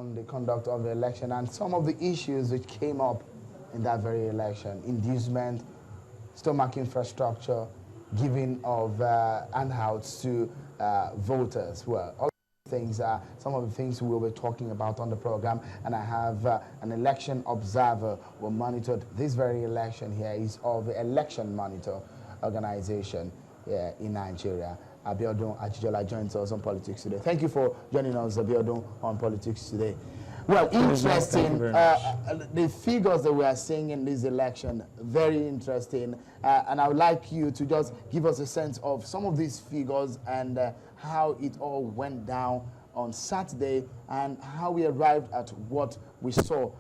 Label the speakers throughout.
Speaker 1: on the conduct of the election and some of the issues which came up in that very election: inducement, stomach infrastructure, giving of handouts to voters. Well, all things are some of the things we'll be talking about on the program, and I have an election observer who monitored this very election here. Is of the Election Monitor organization here in Nigeria. Abiodun Ajijola joins us on Politics Today. Thank you for joining us, Abiodun, on Politics Today. Well, interesting. The figures that we are seeing in this election, very interesting. And I would like you to just give us a sense of some of these figures and how it all went down on Saturday and how we arrived at what we saw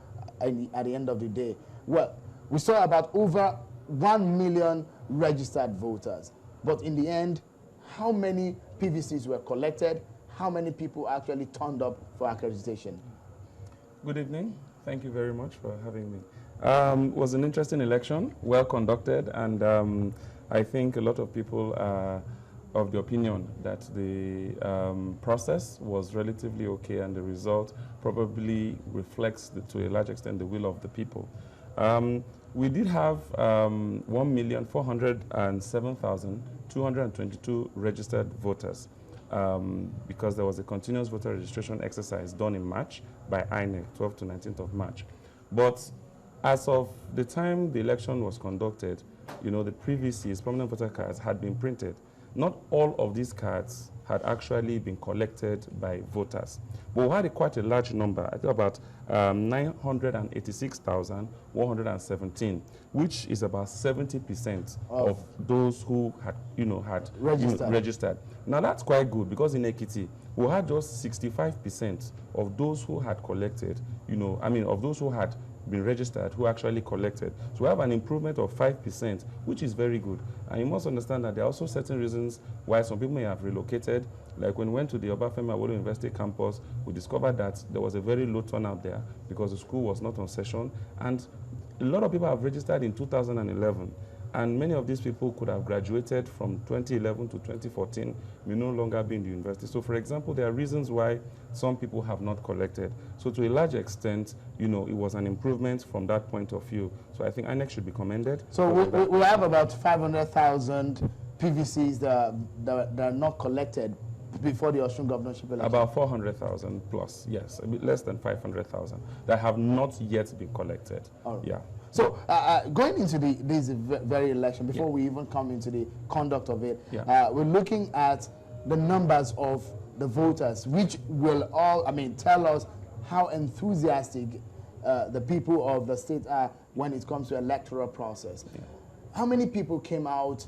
Speaker 1: at the end of the day. Well, we saw about over 1 million registered voters. But in the end, how many PVCs were collected? How many people actually turned up for accreditation?
Speaker 2: Good evening. Thank you very much for having me. It was an interesting election, well conducted, and I think a lot of people are of the opinion that the process was relatively okay, and the result probably reflects, to a large extent, the will of the people. We did have 1,407,222 registered voters because there was a continuous voter registration exercise done in March by INEC, 12th to 19th of March. But as of the time the election was conducted, you know, the PVCs, permanent voter cards, had been printed. Not all of these cards had actually been collected by voters. But we had quite a large number, I think about 986,117, which is about 70% of those who had, registered. Now that's quite good, because in Ekiti, we had just 65% of those who had collected, of those who had been registered who actually collected. So we have an improvement of 5%, which is very good. And you must understand that there are also certain reasons why some people may have relocated. Like when we went to the Obafemi Awolowo University campus, we discovered that there was a very low turnout there because the school was not on session. And a lot of people have registered in 2011. And many of these people could have graduated from 2011 to 2014, may no longer be in the university. So, for example, there are reasons why some people have not collected. So, to a large extent, it was an improvement from that point of view. So, I think INEC should be commended.
Speaker 1: So, we have about 500,000 PVCs that are not collected before the Osun governorship election.
Speaker 2: About 400,000 plus, yes, a bit less than 500,000 that have not yet been collected.
Speaker 1: Right.
Speaker 2: Yeah.
Speaker 1: So going into this very election, before we even come into the conduct of it, we're looking at the numbers of the voters, which will all, tell us how enthusiastic the people of the state are when it comes to electoral process. Yeah. How many people came out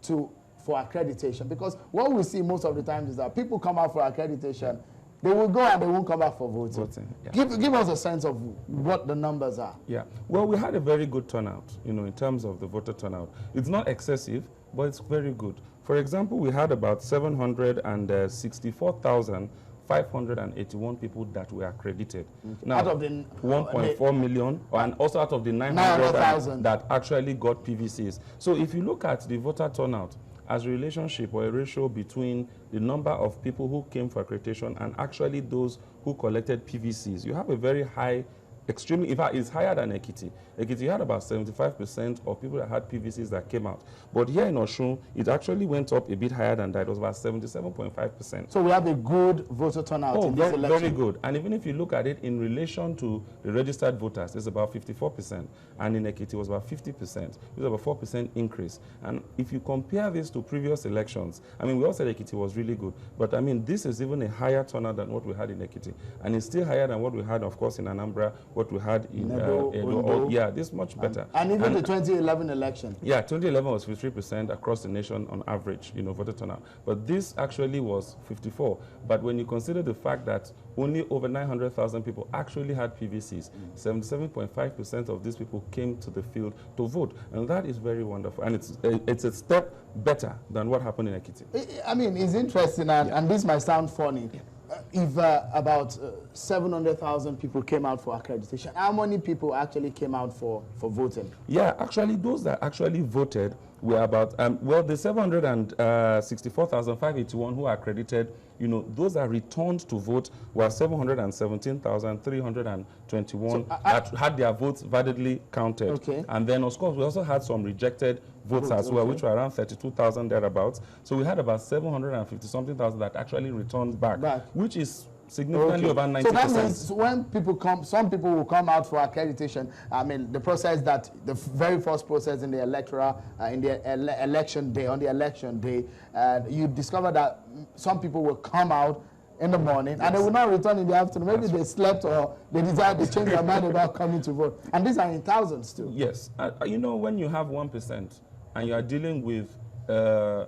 Speaker 1: for accreditation? Because what we see most of the time is that people come out for accreditation, they will go and they won't come back for voting. Yeah. Give us a sense of what the numbers are.
Speaker 2: Yeah. Well, we had a very good turnout, in terms of the voter turnout. It's not excessive, but it's very good. For example, we had about 764,581 people that were accredited. Okay. Now, out of the 1.4 million, and also out of the 900,000 that actually got PVCs. So if you look at the voter turnout as a relationship or a ratio between the number of people who came for accreditation and actually those who collected PVCs, you have a very high, extremely, in fact, it's higher than Ekiti. Ekiti had about 75% of people that had PVCs that came out. But here in Osun, it actually went up a bit higher than that. It was about 77.5%.
Speaker 1: So we have a good voter turnout in this election.
Speaker 2: Very good. And even if you look at it in relation to the registered voters, it's about 54%. And in Ekiti, it was about 50%. It was about 4% increase. And if you compare this to previous elections, we all said Ekiti was really good. But this is even a higher turnout than what we had in Ekiti. And it's still higher than what we had, of course, in Anambra, what we had in Edo. Yeah, this is much better.
Speaker 1: And even the 2011 election.
Speaker 2: Yeah, 2011 was 53% across the nation on average, voter turnout. But this actually was 54. But when you consider the fact that only over 900,000 people actually had PVCs, 77.5% of these people came to the field to vote. And that is very wonderful. And it's a step better than what happened in Ekiti.
Speaker 1: It's interesting, and this might sound funny. If about 700,000 people came out for accreditation, how many people actually came out for voting?
Speaker 2: Yeah, actually, those that actually voted were about, the 764,581 who are accredited, those that returned to vote were 717,321 that had their votes validly counted.
Speaker 1: Okay.
Speaker 2: And then, of course, we also had some rejected votes as well, which were around 32,000 thereabouts. So we had about 750-something thousand that actually returned back, which is significantly over 90%.
Speaker 1: So that means when people come, some people will come out for accreditation. I mean, the process that the very first process in the electoral, in the election day, on the election day, you discover that some people will come out in the morning and they will not return in the afternoon. Maybe they slept or they decided to change their mind about coming to vote. And these are in thousands too.
Speaker 2: Yes. When you have 1% and you are dealing with 1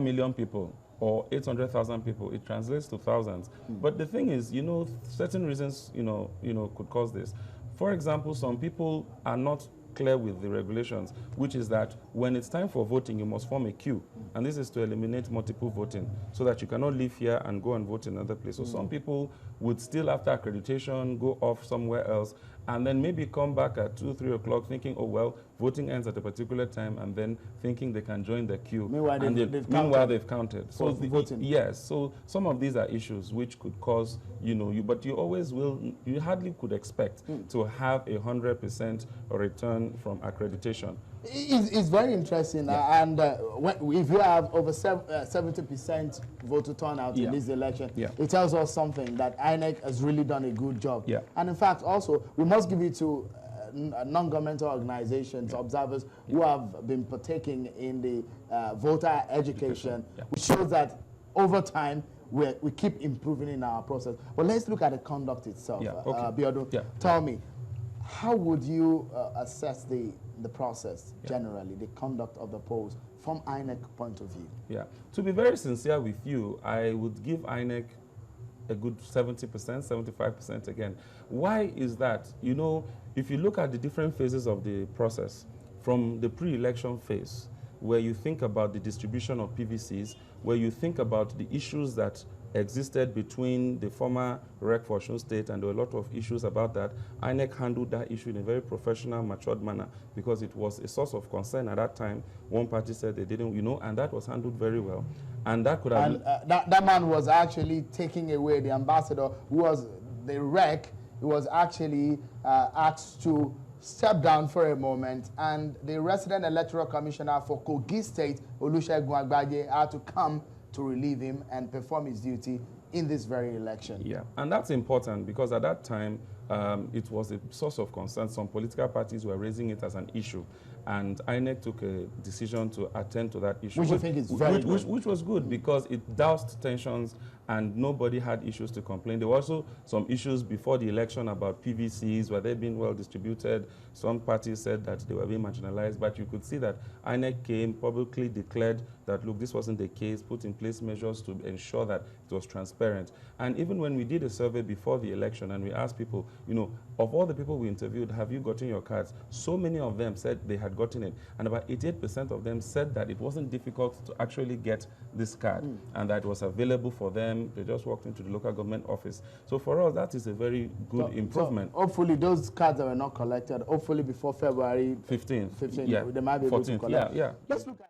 Speaker 2: million people, or 800,000 people, it translates to thousands. But the thing is, certain reasons, could cause this. For example, some people are not clear with the regulations, which is that when it's time for voting, you must form a queue. And this is to eliminate multiple voting so that you cannot live here and go and vote in another place. So some people would still, after accreditation, go off somewhere else and then maybe come back at 2, 3 o'clock thinking, oh, well, voting ends at a particular time, and then thinking they can join the queue.
Speaker 1: Meanwhile,
Speaker 2: they've counted. So
Speaker 1: voting.
Speaker 2: Yes, so some of these are issues which could cause, but you always will, you hardly could expect to have 100% return from accreditation.
Speaker 1: It's very interesting, and if you have over 70% voter turnout in this election, it tells us something that INEC has really done a good job. And in fact, also, we must give it to non-governmental organizations, observers who have been partaking in the voter education, which shows that over time, we keep improving in our process. But let's look at the conduct itself. Abiodun, tell me, how would you assess the process generally, the conduct of the polls from INEC point of view?
Speaker 2: To be very sincere with you, I would give INEC a good 70%, 75% again. Why is that? If you look at the different phases of the process, from the pre-election phase, where you think about the distribution of PVCs, where you think about the issues that existed between the former REC for Osun State, and there were a lot of issues about that. INEC handled that issue in a very professional, matured manner because it was a source of concern at that time. One party said they didn't, and that was handled very well. And that could have...
Speaker 1: And that man was actually taking away the ambassador who was the REC, who was actually asked to step down for a moment, and the resident electoral commissioner for Kogi State, Olusegun Agbaje, had to come to relieve him and perform his duty in this very election.
Speaker 2: And that's important because at that time, it was a source of concern. Some political parties were raising it as an issue, and INEC took a decision to attend to that issue.
Speaker 1: Which you think is very good.
Speaker 2: Which was good because it doused tensions and nobody had issues to complain. There were also some issues before the election about PVCs, were they being well distributed? Some parties said that they were being marginalized, but you could see that INEC came, publicly declared that, look, this wasn't the case, put in place measures to ensure that it was transparent. And even when we did a survey before the election and we asked people, of all the people we interviewed, have you gotten your cards? So many of them said they had gotten it. And about 88% of them said that it wasn't difficult to actually get this card and that it was available for them. They just walked into the local government office. So for us, that is a very good improvement.
Speaker 1: So hopefully those cards that were not collected, hopefully before February
Speaker 2: 15th,
Speaker 1: they might be able to collect.
Speaker 2: Yeah.
Speaker 1: Let's look at